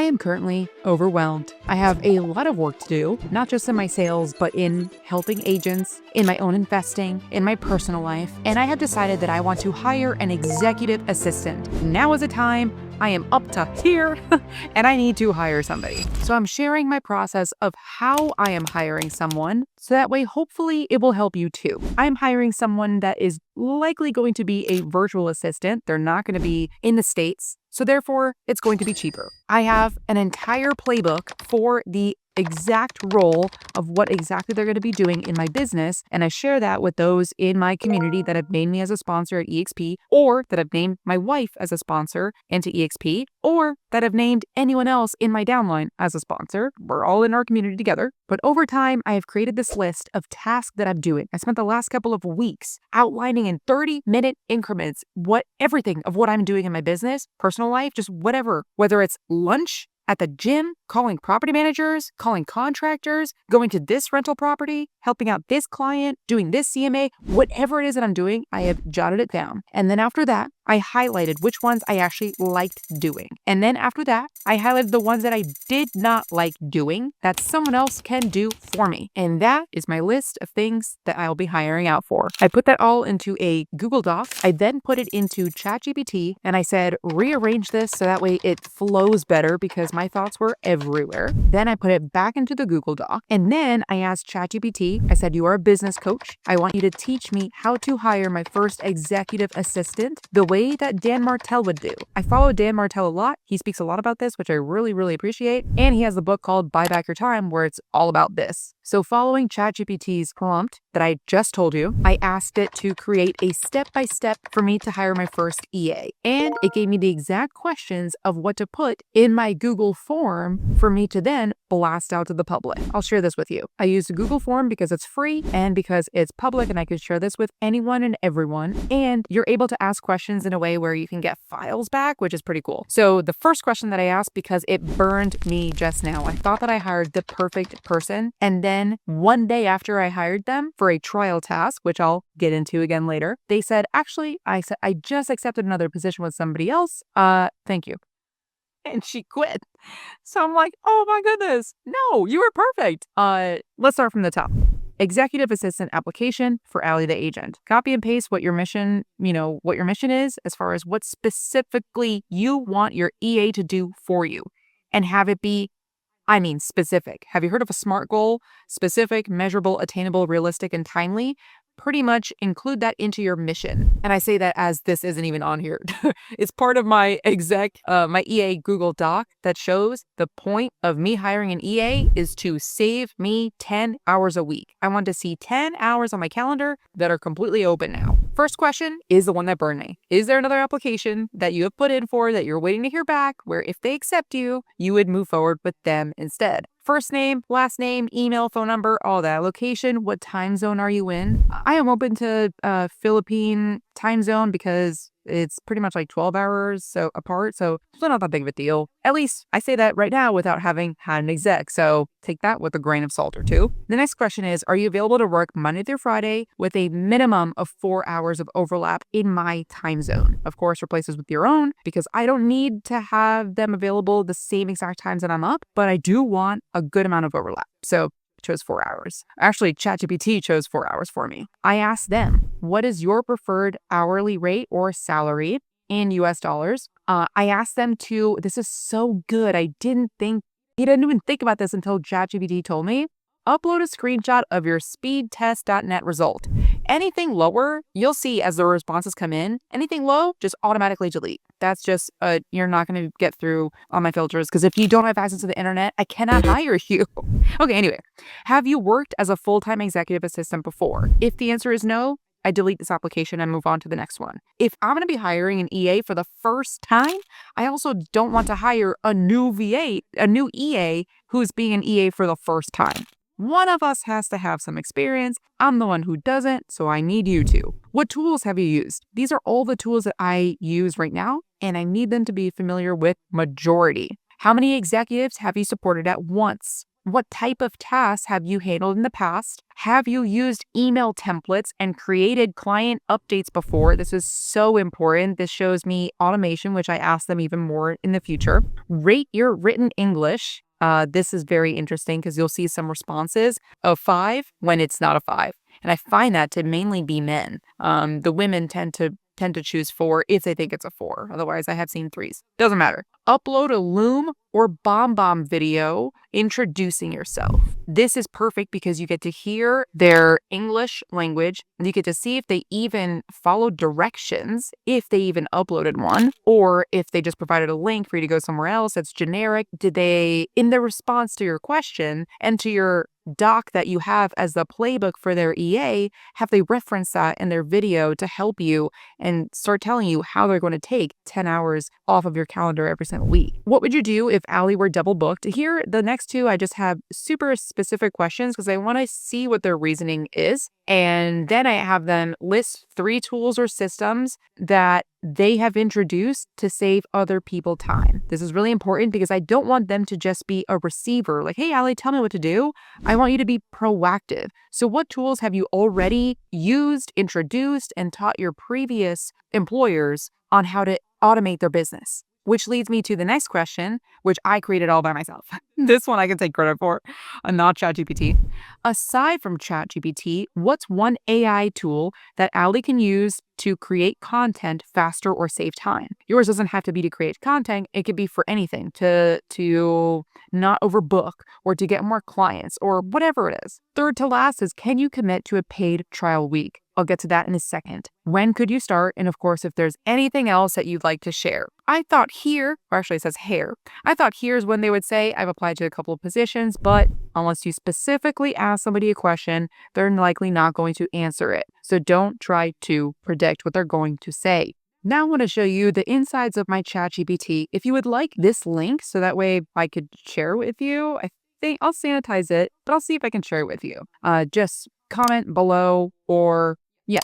am currently overwhelmed. I have a lot of work to do, not just in my sales, but in helping agents, in my own investing, in my personal life, and I have decided that I want to hire an executive assistant. Now is the time. I am up to here and I need to hire somebody. So I'm sharing my process of how I am hiring someone so that way hopefully it will help you too. I'm hiring someone that is likely going to be a virtual assistant. They're not going to be in the States, so therefore it's going to be cheaper. I have an entire playbook for the exact role of what exactly they're going to be doing in my business, and I share that with those in my community that have named me as a sponsor at EXP, or that have named my wife as a sponsor into EXP, or that have named anyone else in my downline as a sponsor. We're all in our community together. But over time, I have created this list of tasks that I'm doing. I spent the last couple of weeks outlining in 30-minute increments everything of what I'm doing in my business, personal life, just whatever, whether it's lunch, at the gym, calling property managers, calling contractors, going to this rental property, helping out this client, doing this CMA, whatever it is that I'm doing, I have jotted it down. And then after that, I highlighted which ones I actually liked doing. And then after that, I highlighted the ones that I did not like doing that someone else can do for me. And that is my list of things that I'll be hiring out for. I put that all into a Google Doc. I then put it into ChatGPT and I said, rearrange this so that way it flows better because my thoughts were everywhere. Then I put it back into the Google Doc. And then I asked ChatGPT, I said, you are a business coach. I want you to teach me how to hire my first executive assistant the way that Dan Martell would do. I follow Dan Martell a lot. He speaks a lot about this, which I really, really appreciate. And he has a book called Buy Back Your Time, where it's all about this. So following ChatGPT's prompt that I just told you, I asked it to create a step-by-step for me to hire my first EA. And it gave me the exact questions of what to put in my Google form for me to then blast out to the public. I'll share this with you. I use the Google form because it's free and because it's public and I can share this with anyone and everyone. And you're able to ask questions in a way where you can get files back, which is pretty cool. So the first question that I asked, because it burned me just now, I thought that I hired the perfect person. And then one day after I hired them for a trial task, which I'll get into again later, they said, actually, I just accepted another position with somebody else. Thank you. And she quit. So I'm like, oh my goodness, no, you were perfect. Let's start from the top. Executive assistant application for Allie the agent. Copy and paste what your mission is as far as what specifically you want your EA to do for you and have it be, specific. Have you heard of a SMART goal? Specific, measurable, attainable, realistic, and timely. Pretty much include that into your mission. And I say that as this isn't even on here. It's part of my my EA Google Doc that shows the point of me hiring an EA is to save me 10 hours a week. I want to see 10 hours on my calendar that are completely open now. First question is the one that burned me. Is there another application that you have put in for that you're waiting to hear back where if they accept you, you would move forward with them instead? First name, last name, email, phone number, all that. Location, what time zone are you in? I am open to Philippine time zone because it's pretty much like 12 hours apart, so it's not that big of a deal. At least I say that right now without having had an exec, so take that with a grain of salt or two. The next question is, are you available to work Monday through Friday with a minimum of 4 hours of overlap in my time zone? Of course, replace this with your own because I don't need to have them available the same exact times that I'm up, but I do want a good amount of overlap. So chose 4 hours. Actually, ChatGPT chose 4 hours for me. I asked them, what is your preferred hourly rate or salary in US dollars? I asked them to, this is so good. I didn't even think about this until ChatGPT told me. Upload a screenshot of your speedtest.net result. Anything lower, you'll see as the responses come in. Anything low, just automatically delete. That's just, you're not going to get through on my filters because if you don't have access to the internet, I cannot hire you. Okay, anyway, have you worked as a full-time executive assistant before? If the answer is no, I delete this application and move on to the next one. If I'm going to be hiring an EA for the first time, I also don't want to hire a new EA who's being an EA for the first time. One of us has to have some experience. I'm the one who doesn't, so I need you to. What tools have you used? These are all the tools that I use right now, and I need them to be familiar with majority. How many executives have you supported at once? What type of tasks have you handled in the past? Have you used email templates and created client updates before? This is so important. This shows me automation, which I ask them even more in the future. Rate your written English. This is very interesting because you'll see some responses of 5 when it's not a 5. And I find that to mainly be men. The women tend to choose 4 if they think it's a 4. Otherwise, I have seen 3s. Doesn't matter. Upload a Loom or BombBomb video introducing yourself. This is perfect because you get to hear their English language and you get to see if they even followed directions, if they even uploaded one, or if they just provided a link for you to go somewhere else that's generic. Did they, in their response to your question and to your doc that you have as the playbook for their EA, have they referenced that in their video to help you and start telling you how they're going to take 10 hours off of your calendar every single week? What would you do if Allie were double booked? Here, the next two, I just have super specific questions because I want to see what their reasoning is. And then I have them list 3 tools or systems that they have introduced to save other people time. This is really important because I don't want them to just be a receiver. Like, hey, Allie, tell me what to do. I want you to be proactive. So what tools have you already used, introduced, and taught your previous employers on how to automate their business? Which leads me to the next question, which I created all by myself. This one I can take credit for, not ChatGPT. Aside from ChatGPT, what's one AI tool that Allie can use to create content faster or save time? Yours doesn't have to be to create content. It could be for anything, to not overbook or to get more clients or whatever it is. Third to last is, can you commit to a paid trial week? I'll get to that in a second. When could you start? And of course, if there's anything else that you'd like to share. I thought here, or actually it says hair, I thought here's when they would say, I've applied to a couple of positions, but unless you specifically ask somebody a question, they're likely not going to answer it. So don't try to predict what they're going to say. Now I want to show you the insides of my ChatGPT. If you would like this link, so that way I could share with you, I think I'll sanitize it, but I'll see if I can share it with you. Just comment below or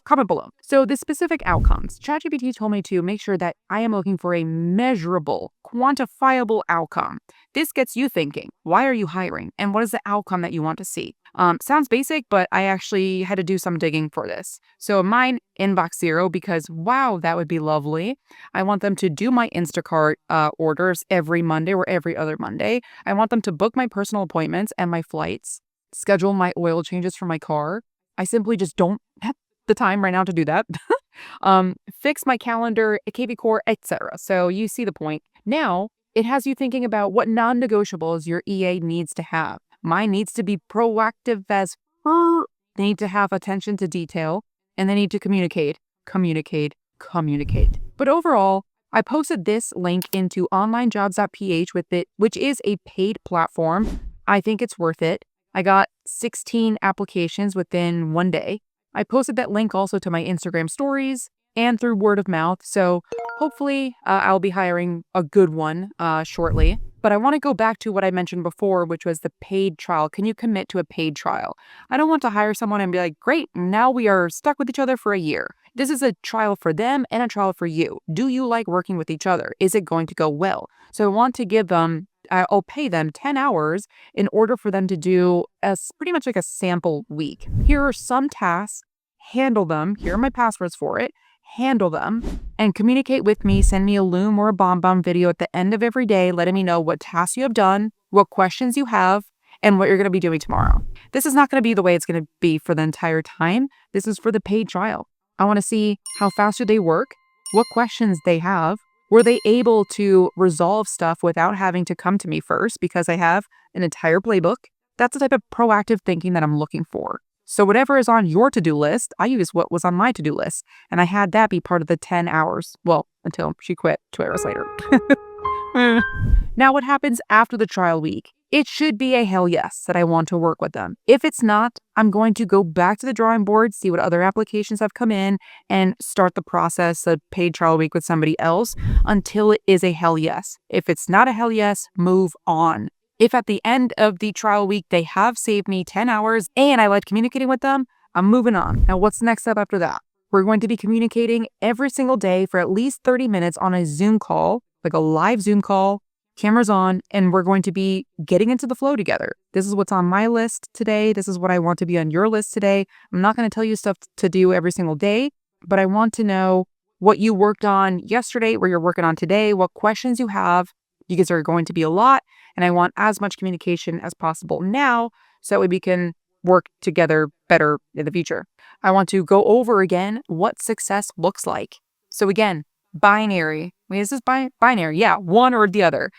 comment below. So the specific outcomes. ChatGPT told me to make sure that I am looking for a measurable, quantifiable outcome. This gets you thinking, why are you hiring? And what is the outcome that you want to see? Sounds basic, but I actually had to do some digging for this. So mine, inbox 0, because wow, that would be lovely. I want them to do my Instacart orders every Monday or every other Monday. I want them to book my personal appointments and my flights, schedule my oil changes for my car. I simply just don't have the time right now to do that. Fix my calendar, KV Core, etc. So you see the point. Now it has you thinking about what non-negotiables your EA needs to have. Mine needs to be proactive as they need to have attention to detail, and they need to communicate. But overall, I posted this link into onlinejobs.ph with it, which is a paid platform. I think it's worth it. I got 16 applications within 1 day. I posted that link also to my Instagram stories and through word of mouth. So hopefully I'll be hiring a good one shortly. But I want to go back to what I mentioned before, which was the paid trial. Can you commit to a paid trial? I don't want to hire someone and be like, great, now we are stuck with each other for a year. This is a trial for them and a trial for you. Do you like working with each other? Is it going to go well? So I want to give them, I'll pay them 10 hours in order for them to do pretty much like a sample week. Here are some tasks, handle them. Here are my passwords for it. Handle them and communicate with me. Send me a Loom or a BombBomb video at the end of every day, letting me know what tasks you have done, what questions you have, and what you're going to be doing tomorrow. This is not going to be the way it's going to be for the entire time. This is for the paid trial. I want to see how fast do they work, what questions they have. Were they able to resolve stuff without having to come to me first because I have an entire playbook? That's the type of proactive thinking that I'm looking for. So whatever is on your to-do list, I use what was on my to-do list. And I had that be part of the 10 hours. Well, until she quit 2 hours later. Now, what happens after the trial week? It should be a hell yes that I want to work with them. If it's not, I'm going to go back to the drawing board, see what other applications have come in, and start the process of paid trial week with somebody else until it is a hell yes. If it's not a hell yes, move on. If at the end of the trial week, they have saved me 10 hours and I like communicating with them, I'm moving on. Now, what's the next step after that? We're going to be communicating every single day for at least 30 minutes on a Zoom call, like a live Zoom call, cameras on, and we're going to be getting into the flow together. This is what's on my list today. This is what I want to be on your list today. I'm not going to tell you stuff to do every single day, but I want to know what you worked on yesterday, what you're working on today, what questions you have, because there are going to be a lot, and I want as much communication as possible now so that we can work together better in the future. I want to go over again what success looks like. So again, binary. Wait, is this binary? Yeah, one or the other.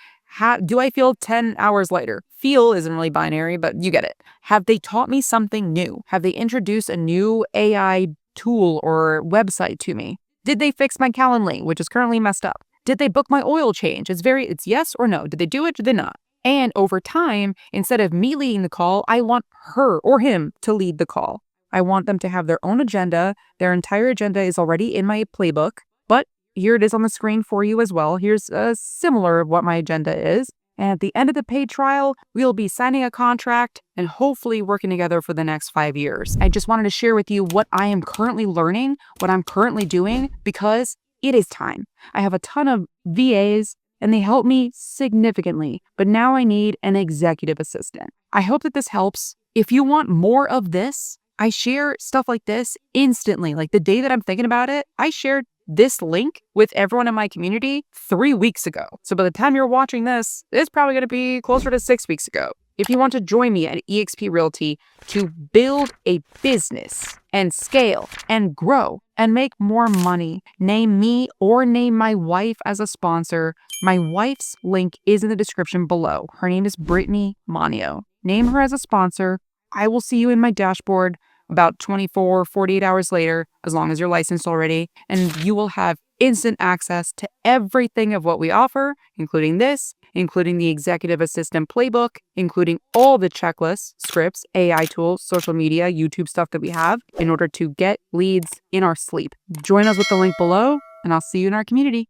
Do I feel 10 hours later? Feel isn't really binary, but you get it. Have they taught me something new? Have they introduced a new AI tool or website to me? Did they fix my Calendly, which is currently messed up? Did they book my oil change? It's yes or no. Did they do it? Did they not? And over time, instead of me leading the call, I want her or him to lead the call. I want them to have their own agenda. Their entire agenda is already in my playbook, but here it is on the screen for you as well. Here's a similar of what my agenda is. And at the end of the paid trial, we'll be signing a contract and hopefully working together for the next 5 years. I just wanted to share with you what I am currently learning, what I'm currently doing, because it is time. I have a ton of VAs and they help me significantly, but now I need an executive assistant. I hope that this helps. If you want more of this, I share stuff like this instantly. Like the day that I'm thinking about it, I shared this link with everyone in my community 3 weeks ago. So by the time you're watching this, it's probably going to be closer to 6 weeks ago. If you want to join me at Exp Realty to build a business and scale and grow and make more money, name me or name my wife as a sponsor. My wife's link is in the description below. Her name is Brittany Manio. Name her as a sponsor. I will see you in my dashboard about 24, 48 hours later, as long as you're licensed already, and you will have instant access to everything of what we offer, including this, including the executive assistant playbook, including all the checklists, scripts, AI tools, social media, YouTube stuff that we have in order to get leads in our sleep. Join us with the link below, and I'll see you in our community.